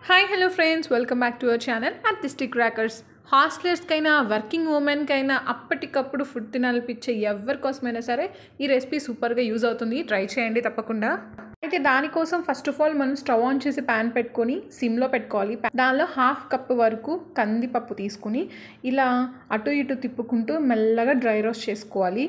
Hi hello friends, welcome back to our channel artistic crackers. హాస్టలర్స్కైనా working ఉమెన్కైనా అప్పటికప్పుడు food తినాలనిపించే ఎవరికోసమైనా సరే ఈ రెసిపీ సూపర్గా యూజ్ అవుతుంది. ట్రై చేయండి తప్పకుండా. అయితే దానికోసం ఫస్ట్ ఆఫ్ ఆల్ మనం స్టవ్ ఆన్ చేసి ప్యాన్ పెట్టుకొని సిమ్లో పెట్టుకోవాలి. దానిలో హాఫ్ కప్ వరకు కందిపప్పు తీసుకుని ఇలా అటు ఇటు తిప్పుకుంటూ మెల్లగా డ్రై రోస్ట్ చేసుకోవాలి.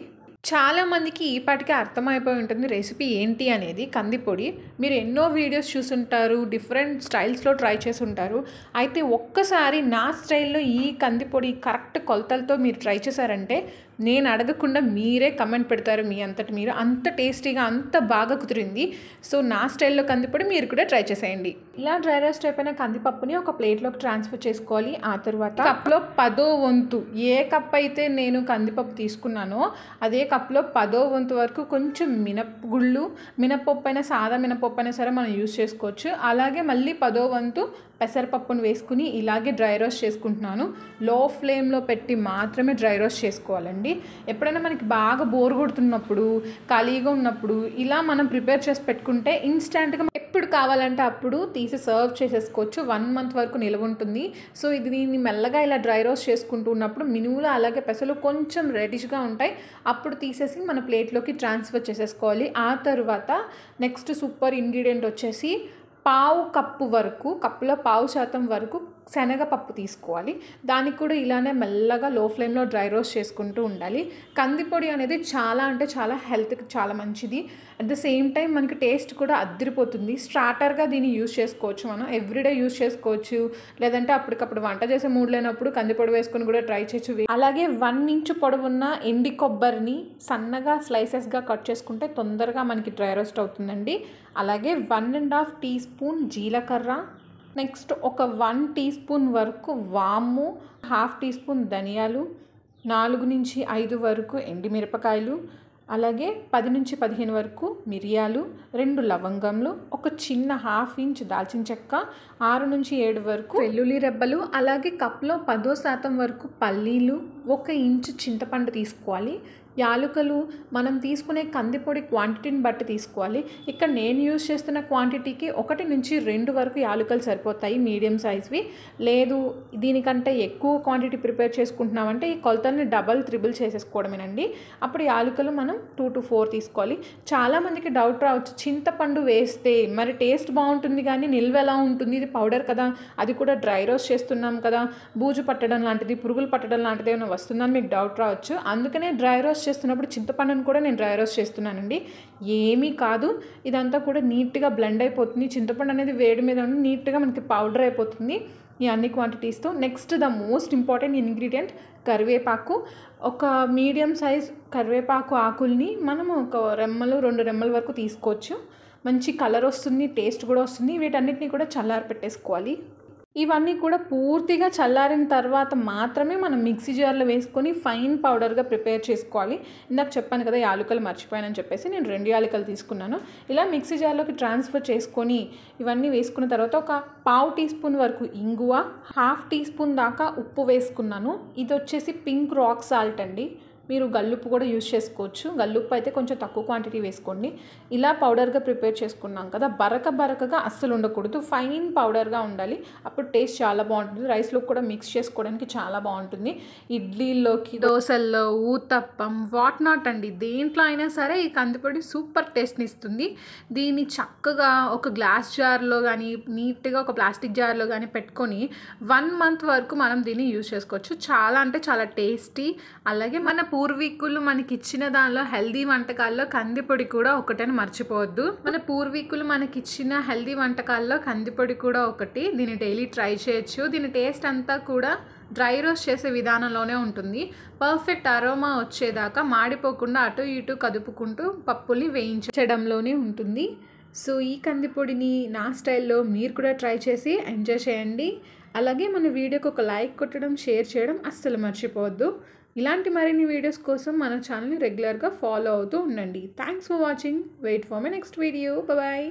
చాలామందికి ఈ పాటికే అర్థమైపోయి ఉంటుంది రెసిపీ ఏంటి అనేది. కందిపొడి మీరు ఎన్నో వీడియోస్ చూసుంటారు, డిఫరెంట్ స్టైల్స్లో ట్రై చేసి ఉంటారు. అయితే ఒక్కసారి నా స్టైల్లో ఈ కందిపొడి కరెక్ట్ కొలతలతో మీరు ట్రై చేశారంటే నేను అడగకుండా మీరే కమెంట్ పెడతారు. మీ అంతటి మీరు అంత టేస్టీగా అంత బాగా కుదిరింది. సో నా స్టైల్లో కందిపొడి మీరు కూడా ట్రై చేసేయండి. ఇలా డ్రై రోస్ట్ అయిపోయిన కందిపప్పుని ఒక ప్లేట్లోకి ట్రాన్స్ఫర్ చేసుకోవాలి. ఆ తర్వాత కప్లో 10వ వంతు, ఏ కప్ అయితే నేను కందిపప్పు తీసుకున్నానో అదే కప్లో 10వ వంతు వరకు కొంచెం మినపగుళ్ళు, మినపప్పు అయినా సాదా మినపప్పు అయినా సరే మనం యూజ్ చేసుకోవచ్చు. అలాగే మళ్ళీ 10వ వంతు పెసరపప్పును వేసుకుని ఇలాగే డ్రై రోస్ట్ చేసుకుంటున్నాను. లో ఫ్లేమ్లో పెట్టి మాత్రమే డ్రై రోస్ట్ చేసుకోవాలండి. ఎప్పుడైనా మనకి బాగా బోర్ కొడుతున్నప్పుడు, ఖాళీగా ఉన్నప్పుడు ఇలా మనం ప్రిపేర్ చేసి పెట్టుకుంటే ఇన్స్టెంట్గా ఎప్పుడు కావాలంటే అప్పుడు తీసి సర్వ్ చేసేసుకోవచ్చు. 1 మంత్ వరకు నిల్వ ఉంటుంది. సో దీన్ని మెల్లగా ఇలా డ్రై రోస్ట్ చేసుకుంటూ ఉన్నప్పుడు మినువులు అలాగే పెసలు కొంచెం రెడిష్గా ఉంటాయి. అప్పుడు తీసేసి మన ప్లేట్లోకి ట్రాన్స్ఫర్ చేసేసుకోవాలి. ఆ తర్వాత నెక్స్ట్ సూపర్ ఇంగ్రీడియంట్ వచ్చేసి పావు కప్పు వరకు, కప్పులో 1/2% వరకు శనగపప్పు తీసుకోవాలి. దానికి కూడా ఇలానే మెల్లగా లో ఫ్లేమ్లో డ్రై రోస్ట్ చేసుకుంటూ ఉండాలి. కందిపొడి అనేది చాలా అంటే చాలా హెల్త్కి చాలా మంచిది. అట్ ద సేమ్ టైం మనకి టేస్ట్ కూడా అద్దరిపోతుంది. స్టార్టర్గా దీన్ని యూజ్ చేసుకోవచ్చు, మనం ఎవ్రీడే యూజ్ చేసుకోవచ్చు. లేదంటే అప్పటికప్పుడు వంట చేసే మూడ్ లేనప్పుడు కందిపొడి వేసుకొని కూడా ట్రై చేయొచ్చు. అలాగే 1 ఇంచు పొడవున్న ఎండి కొబ్బరిని సన్నగా స్లైసెస్గా కట్ చేసుకుంటే తొందరగా మనకి డ్రై రోస్ట్ అవుతుందండి. అలాగే 1.5 టీ స్పూన్ జీలకర్ర, నెక్స్ట్ ఒక 1 టీ స్పూన్ వరకు వాము, 1/2 టీ స్పూన్ ధనియాలు, 4 నుంచి 5 వరకు ఎండిమిరపకాయలు, అలాగే 10 నుంచి 15 వరకు మిరియాలు, 2 లవంగంలు, ఒక చిన్న 1/2 ఇంచ్ దాల్చిన చెక్క, 6 నుంచి 7 వరకు వెల్లుల్లి రెబ్బలు, అలాగే కప్లో 10% వరకు పల్లీలు, 1 ఇంచు చింతపండు తీసుకోవాలి. యాలకులు మనం తీసుకునే కందిపొడి క్వాంటిటీని బట్టి తీసుకోవాలి. ఇక్కడ నేను యూజ్ చేస్తున్న క్వాంటిటీకి 1 నుంచి 2 వరకు యాలకులు సరిపోతాయి, మీడియం సైజ్వి. లేదు దీనికంటే ఎక్కువ క్వాంటిటీ ప్రిపేర్ చేసుకుంటున్నామంటే ఈ కొలతల్ని డబల్ త్రిబుల్ చేసేసుకోవడమేనండి. అప్పుడు యాలకులు మనం 2 to 4 తీసుకోవాలి. చాలామందికి డౌట్ రావచ్చు, చింతపండు వేస్తే మరి టేస్ట్ బాగుంటుంది కానీ నిల్వ ఎలా ఉంటుంది, ఇది పౌడర్ కదా, అది కూడా డ్రై రోస్ట్ చేస్తున్నాం కదా, బూజు పట్టడం లాంటిది, పురుగులు పట్టడం లాంటిది ఏమైనా వస్తుందని మీకు డౌట్ రావచ్చు. అందుకనే డ్రై రోస్ట్ చేస్తున్నప్పుడు చింతపండును కూడా నేను డ్రై రోస్ట్ చేస్తున్నానండి. ఏమీ కాదు, ఇదంతా కూడా నీట్గా బ్లెండ్ అయిపోతుంది. చింతపండు అనేది వేడి మీద ఉండి నీట్గా మనకి పౌడర్ అయిపోతుంది ఈ అన్ని క్వాంటిటీస్తో. Next the most important ingredient కరివేపాకు. ఒక మీడియం సైజ్ కరివేపాకు ఆకుల్ని మనం ఒక 2 రెమ్మల వరకు తీసుకోవచ్చు. మంచి కలర్ వస్తుంది, టేస్ట్ కూడా వస్తుంది. వీటన్నిటిని కూడా చల్లారి పెట్టేసుకోవాలి. ఇవన్నీ కూడా పూర్తిగా చల్లారిన తర్వాత మాత్రమే మనం మిక్సీ జార్లో వేసుకొని ఫైన్ పౌడర్గా ప్రిపేర్ చేసుకోవాలి. ఇందాక చెప్పాను కదా యాలకులు మర్చిపోయానని చెప్పేసి నేను 2 యాలకులు తీసుకున్నాను. ఇలా మిక్సీ జార్లోకి ట్రాన్స్ఫర్ చేసుకొని ఇవన్నీ వేసుకున్న తర్వాత ఒక 1/2 టీ స్పూన్ వరకు ఇంగువ, 1/2 టీ స్పూన్ దాకా ఉప్పు వేసుకున్నాను. ఇది వచ్చేసి పింక్ రాక్ సాల్ట్ అండి. మీరు గల్లుప్పు కూడా యూజ్ చేసుకోవచ్చు. గల్లుప్పు అయితే కొంచెం తక్కువ క్వాంటిటీ వేసుకోండి. ఇలా పౌడర్గా ప్రిపేర్ చేసుకున్నాం కదా, బరకగా అస్సలు ఉండకూడదు, ఫైన్ పౌడర్గా ఉండాలి. అప్పుడు టేస్ట్ చాలా బాగుంటుంది. రైస్లో కూడా మిక్స్ చేసుకోవడానికి చాలా బాగుంటుంది. ఇడ్లీలోకి, దోశల్లో, ఊతప్పం, వాట్ నాట్ అండి, దేంట్లో అయినా సరే ఈ కందిపొడి సూపర్ టేస్ట్ని ఇస్తుంది. దీన్ని చక్కగా ఒక గ్లాస్ జార్లో కానీ నీట్గా ఒక ప్లాస్టిక్ జార్లో కానీ పెట్టుకొని 1 మంత్ వరకు మనం దీన్ని యూజ్ చేసుకోవచ్చు. చాలా అంటే చాలా టేస్టీ. అలాగే మన పూర్వీకులు మనకి ఇచ్చిన దానిలో హెల్దీ వంటకాల్లో కందిపొడి కూడా ఒకటని మర్చిపోవద్దు. మన పూర్వీకులు మనకి ఇచ్చిన హెల్దీ వంటకాల్లో కందిపొడి కూడా ఒకటి. దీన్ని డైలీ ట్రై చేయొచ్చు. దీని టేస్ట్ అంతా కూడా డ్రై రోస్ట్ చేసే విధానంలోనే ఉంటుంది. పర్ఫెక్ట్ అరోమా వచ్చేదాకా మాడిపోకుండా అటు ఇటు కదుపుకుంటూ పప్పుల్ని వేయించడంలోనే ఉంటుంది. సో ఈ కందిపొడిని నా స్టైల్లో మీరు కూడా ట్రై చేసి ఎంజాయ్ చేయండి. అలాగే మన వీడియోకి ఒక లైక్ కొట్టడం, షేర్ చేయడం అస్సలు మర్చిపోవద్దు. ఇలాంటి మరిన్ని వీడియోస్ కోసం మన ఛానల్ని రెగ్యులర్గా ఫాలో అవుతూ ఉండండి. Thanks for watching. Wait for my next video. Bye.